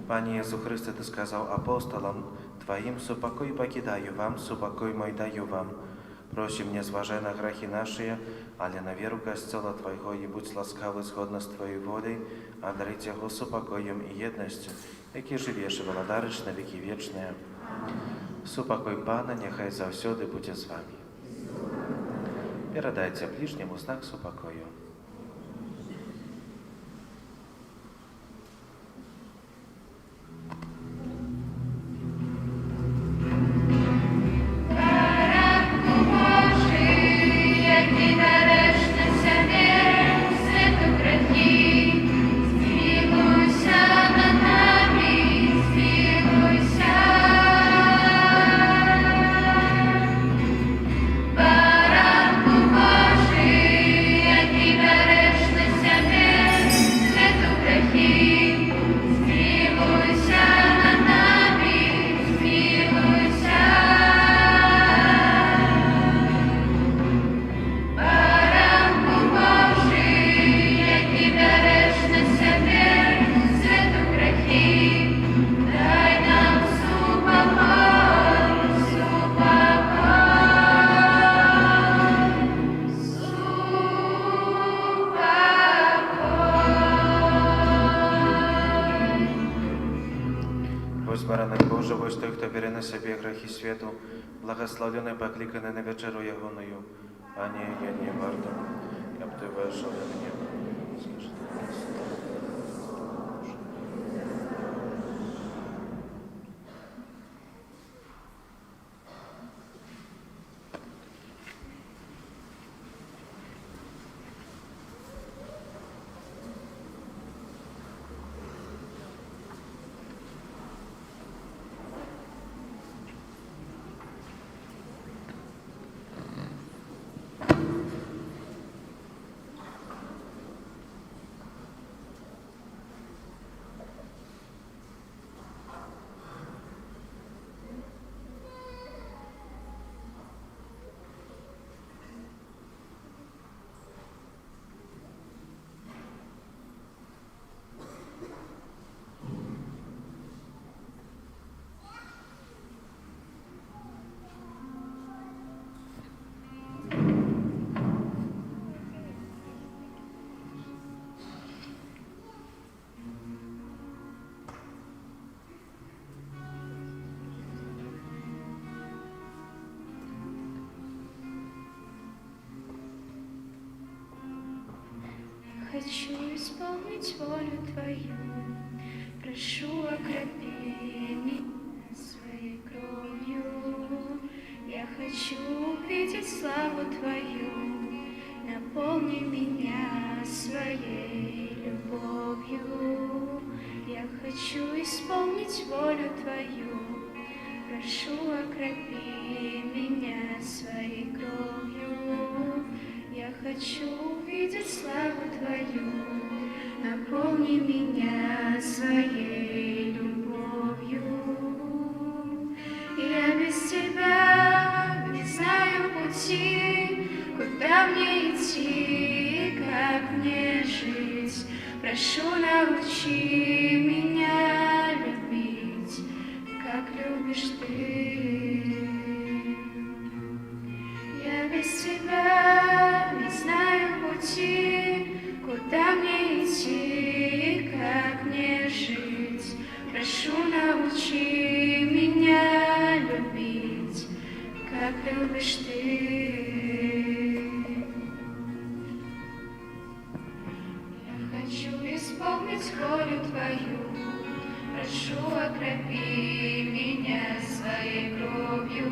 Пане Єсу Христе, Ти сказав апостолам Твоїм, супокой покидаю вам, супокой мой даю вам. Просим, не зважай на грехи наши, але на веру Костела Твоего, и будь ласкавый згодно с Твоей волей, одарить Его супокоем и едностью, які живеш і володариш на віки вічні. Супокой Пана, нехай завсюди буде з вами. Передайте ближнему знак супокою. Баранок Божий, ось той, хто бере на себе грехи світу, благословлений, покликаний на вечеру Ягоною. А не, я не варто, я б ти вийшов до мене. Скажи, Хочу исполнить волю Твою, Прошу, окропи меня своей кровью. Я хочу увидеть славу Твою. Наполни меня своей любовью. Я хочу исполнить волю Твою. Прошу, окропи меня своей кровью. Я хочу увидеть славу Твою. Наполни меня своей любовью. Я без Тебя не знаю пути, куда мне идти, как мне жить. Прошу, научи меня любить, как любишь Ты. Я без Тебя не знаю пути, куда мне идти, как мне жить. Прошу, научи меня любить, как любишь Ты. Я хочу исполнить волю Твою. Прошу, окропи меня своей кровью.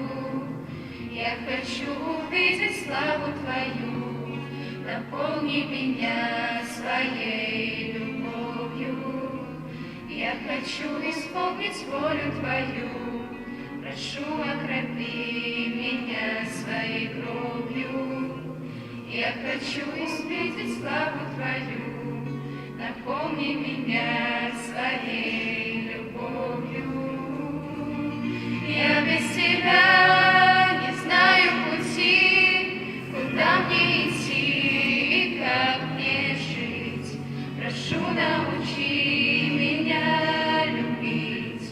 Я хочу увидеть славу Твою. Наполни меня своей любовью. Я хочу исполнить волю Твою. Прошу, окропи меня своей кровью. Я хочу увидеть славу Твою. Наполни меня своей любовью. Я без Тебя не знаю пути, куда мне идти, как мне жить. Прошу, научи меня любить,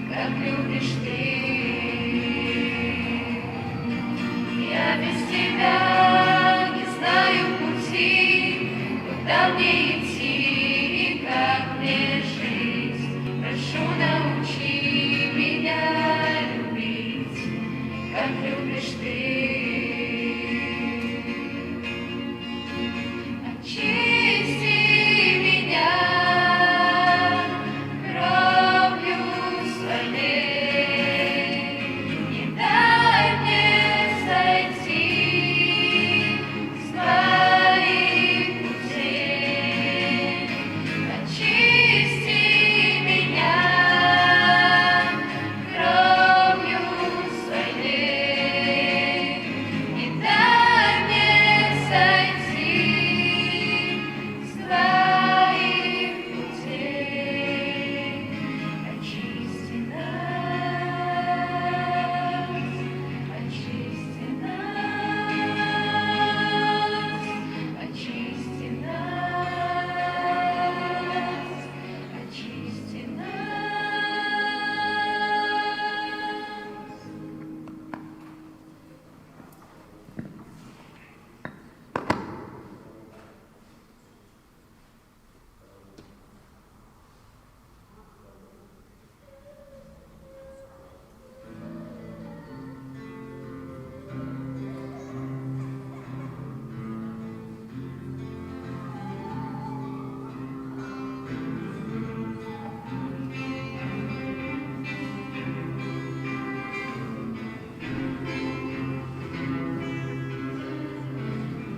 как любишь Ты. Я без Тебя не знаю пути, куда мне идти, как мне жить. Прошу, научи меня любить, как любишь Ты. Очисти меня кровью своей, не дай мне сойти с Твоих путей. Очисти меня кровью своей, не дай мне сойти с Твоих путей. Очисти нас, очисти нас, очисти нас.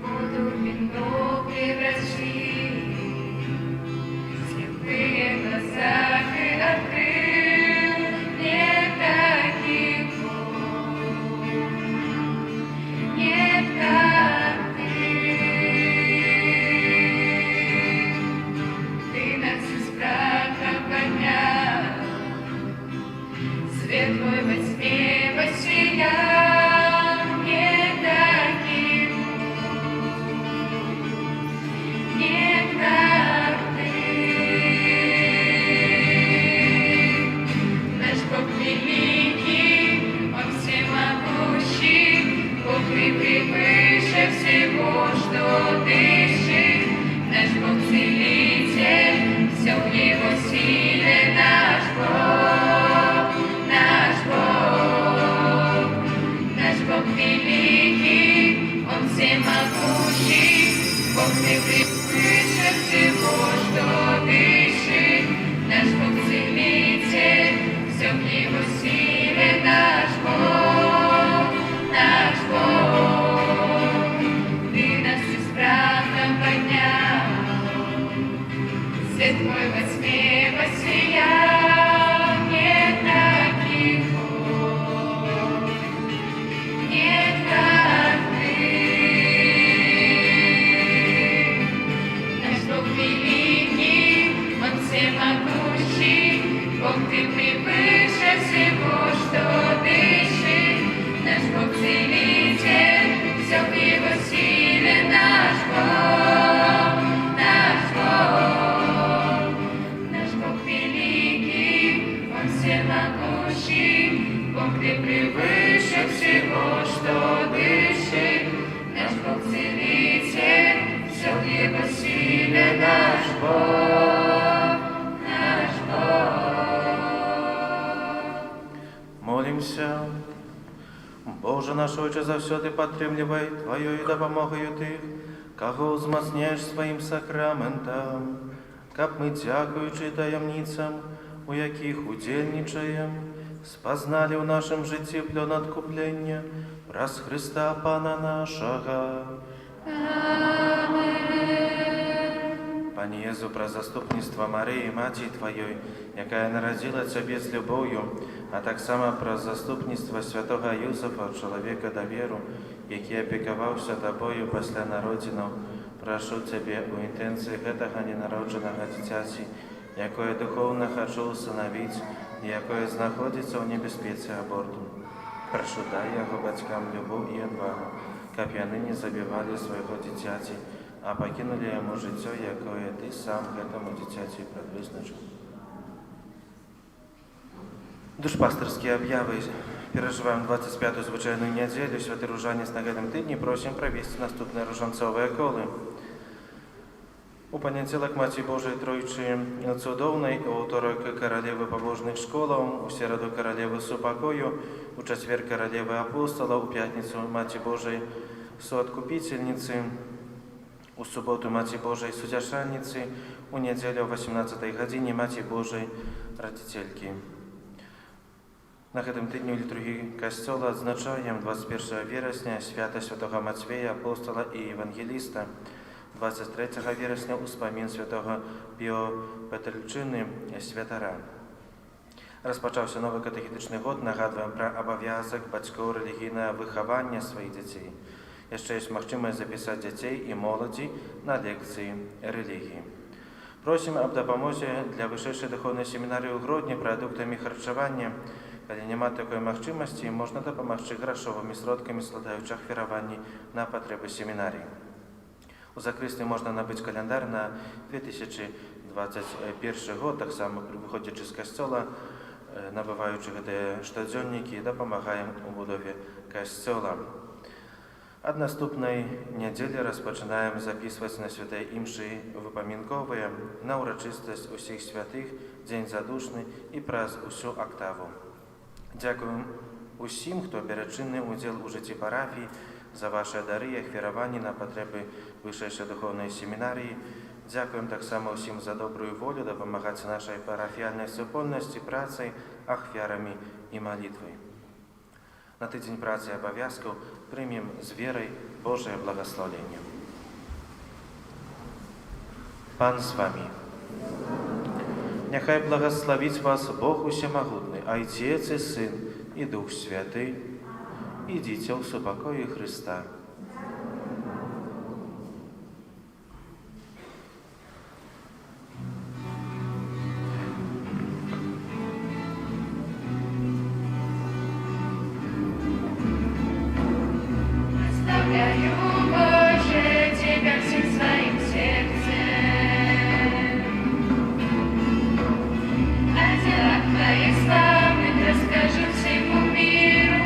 Воду в вино превращи, слепые глаза Ты открыл, нет таких Бог, нет как Ты. Ты нас из праха поднял, свет Твой во тьме воссиял, нет таких нет как Ты. Наш Бог великий, Он всемогущий, Бог Ты превыше всего, что дышит. Наш Бог целитель, все в Его силе, наш Бог, наш Бог. неба сияние таких Бог, нет как ты. Наш Бог великий, Он всемогущий, Бог ты превыше всего, что дышит. Наш Бог целитель, все в Его силе, наш Бог, наш Бог. Наш Бог великий, Он всемогущий, Бог ты превыше всего, что дышит. Наш Бог целитель, все в Его силе, наш Бог, наш Бог. Молимся. Боже наш Отче, завсёды підтримливай Твоєю допомогою тих, кого узмацняєш своїм сакраментам, каб ми, дякуючи таємницям, у яких удельничаем, спознали в нашем житті плен откуплення праз Христа Пана нашого. Пане Єзу, про заступництво Марії, Маті Твоєї, яка народила Тебе з любов'ю, а так само про заступництво святого Юсифа, чоловіка довіру, який опікувався Тобою після народження, прошу Тебе у інтенції этого ненародженого дитяті, якое духовно хочу усиновити, і якое знаходиться у небезпеці аборту. Прошу, дай його батькам любов і відвагу, каб вони не забивали свого дитяті, а покинули йому життя, якое Ти сам этому дитяті предвизначив. Душпастерські об'яви. Переживаем 25-ю звичайную неделю. Святый Ружанец на гэтым тыдні просим провести наступные ружанцовые колы. У панядзелак Маці Божай Тройчы цудоўнай, у ўторак каралевы пабожных школаў, у сераду каралевы супакою, у чацвер каралевы апостолаў, у пятніцу Маці Божай суадкупительницы, у суботу Маці Божай судзяшальніцы, у нядзелю о 18 гадзіне Маці Божай радзіцелькі. На гэтым тыдні ў літургіі касцёла адзначаем 21 верасня свята святого Мацвея, апостола і евангеліста, 23 верасня ўспамін святого Піо Петрыльчыны, святара. Распачаўся новы катэхетычны год, нагадваем пра абавязак бацькоў рэлігійнага выхавання сваіх дзяцей. Яшчэ ёсць магчымасць запісаць дзяцей і моладзі на лекцыі рэлігіі. Просім аб дапамозе для вышэйшай духоўнай семінарыі ў Гродні прадуктамі харчавання. Калі няма такой магчымасці, можна дапамагчы грашовымі сродкамі, складаючы ахвяраванні на патрэбы семінарыі. У закрысты можна набыць каляндар на 2021 год, таксама выходзячы з касцёла, набываючы гэтыя штодзённікі, дапамагаем у будове касцёла. Ад наступнай нядзелі распачынаем запісваць на святай імшы выпамінковыя на ўрачыстасць усіх святых, дзень задушны і праз усю актаву. Дзякуем усім, хто бярэ чынны ўдзел у жыцці парафіі, за ваши дары і ахвяраванні на патрэбы вышэйшай духоўнай семінарыі. Дзякуем таксама ўсім за добрую волю дапамагаць нашай парафіяльнай супольнасці працай, ахвярамі і малітвай. На тыдзень працы і абавязкаў прымем з верай Божае благаслаўленне. Пан з вамі. Няхай благаславіць вас Бог усемагутны, Айцец і Сын і Дух Святы. Ідзіце ў супакоі Христа. Оставляю, Боже, Тебя всем своим сердцем. О делах Твоих славных расскажу всему миру.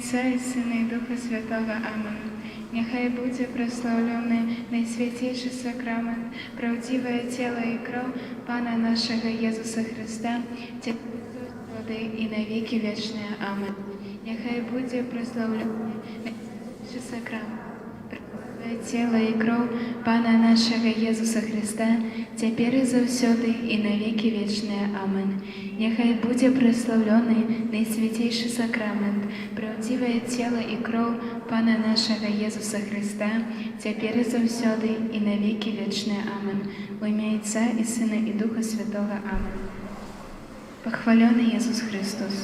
Отця і Сина і Духа Святого. Амен. Нехай буде прославлений найсвятейший сакрамент, правдивое тело и кровь Пана нашего Иисуса Христа, теперь и на веки вечные. Амен. Нехай буде прославлений найсвятейший сакрамент, правдивое тело и кровь Пана нашего Иисуса Христа, теперь и завсёды и на веки вечные. Амен. Нехай буде прославлений найсвятейший сакрамент, правдивое тело и кровь Пана нашего Иисуса Христа, теперь и завсёды и на веки вечные. Амен. Во имя Отца и Сына и Духа Святого. Амен. Похваленный Иисус Христос.